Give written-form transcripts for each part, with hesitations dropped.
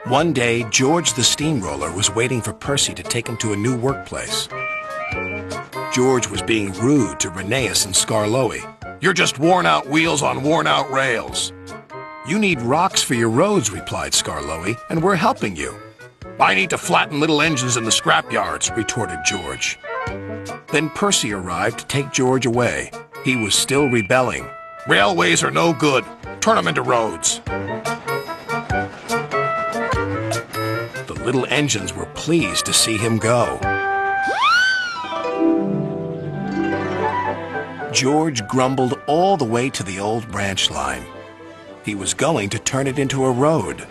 One day, George the Steamroller was waiting for Percy to take him to a new workplace. George was being rude to Rheneas and Skarloey. "You're just worn-out wheels on worn-out rails." "You need rocks for your roads," replied Skarloey, "and we're helping you." "I need to flatten little engines in the scrapyards," retorted George. Then Percy arrived to take George away. He was still rebelling. "Railways are no good. Turn them into roads." The little engines were pleased to see him go. George grumbled all the way to the old branch line. He was going to turn it into a road.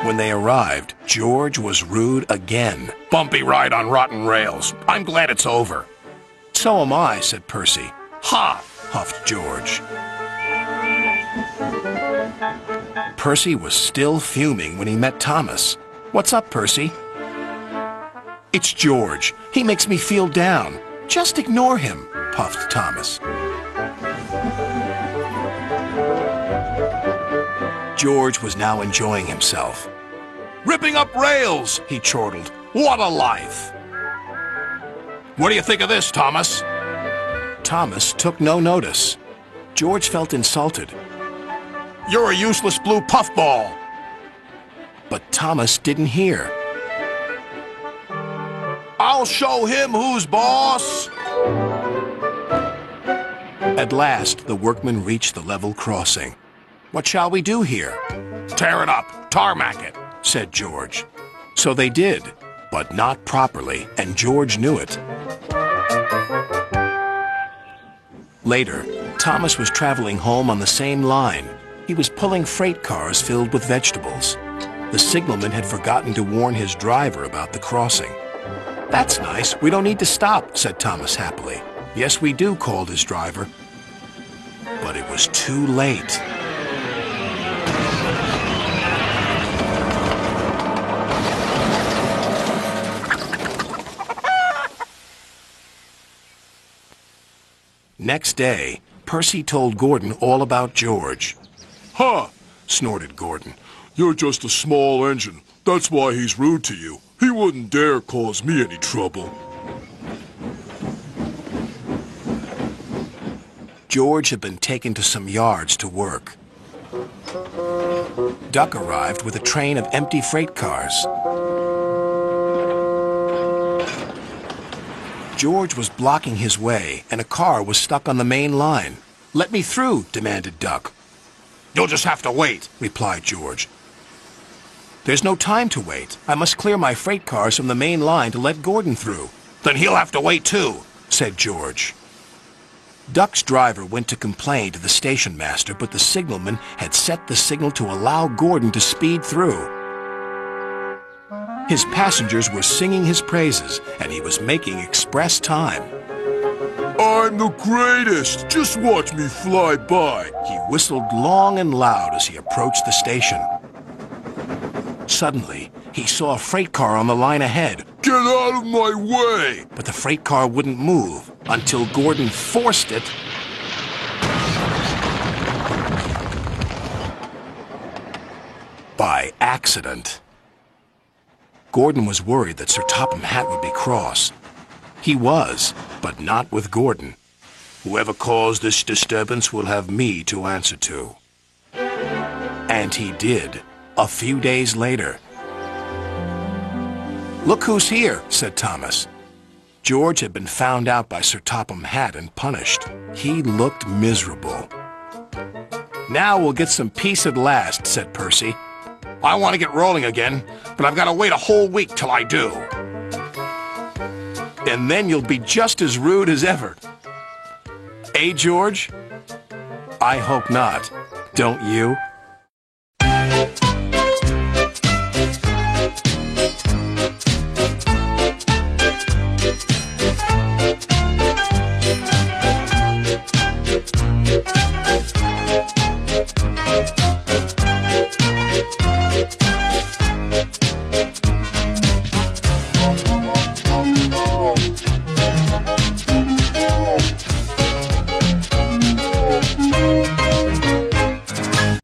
When they arrived, George was rude again. "Bumpy ride on rotten rails. I'm glad it's over." "So am I," said Percy. "Ha!" huffed George. Percy was still fuming when he met Thomas. "What's up, Percy?" "It's George. He makes me feel down." "Just ignore him," puffed Thomas. George was now enjoying himself. "Ripping up rails," he chortled. "What a life!" "What do you think of this, Thomas?" Thomas took no notice. George felt insulted. "You're a useless blue puffball." But Thomas didn't hear. "I'll show him who's boss." At last, the workmen reached the level crossing. "What shall we do here?" "Tear it up, tarmac it," said George. So they did, but not properly, and George knew it. Later, Thomas was traveling home on the same line. He was pulling freight cars filled with vegetables. The signalman had forgotten to warn his driver about the crossing. "That's nice. We don't need to stop," said Thomas happily. "Yes, we do," called his driver. But it was too late. Next day, Percy told Gordon all about George. "Huh!" snorted Gordon. "You're just a small engine. That's why he's rude to you. He wouldn't dare cause me any trouble." George had been taken to some yards to work. Duck arrived with a train of empty freight cars. George was blocking his way, and a car was stuck on the main line. "Let me through," demanded Duck. "You'll just have to wait," replied George. "There's no time to wait. I must clear my freight cars from the main line to let Gordon through." "Then he'll have to wait too," said George. Duck's driver went to complain to the station master, but the signalman had set the signal to allow Gordon to speed through. His passengers were singing his praises, and he was making express time. "I'm the greatest! Just watch me fly by!" He whistled long and loud as he approached the station. Suddenly, he saw a freight car on the line ahead. "Get out of my way!" But the freight car wouldn't move until Gordon forced it by accident. Gordon was worried that Sir Topham Hatt would be cross. He was, but not with Gordon. "Whoever caused this disturbance will have me to answer to." And he did, a few days later. "Look who's here," said Thomas. George had been found out by Sir Topham Hatt and punished. He looked miserable. "Now we'll get some peace at last," said Percy. "I want to get rolling again, but I've got to wait a whole week till I do." "And then you'll be just as rude as ever." "Eh, George?" "I hope not. Don't you?"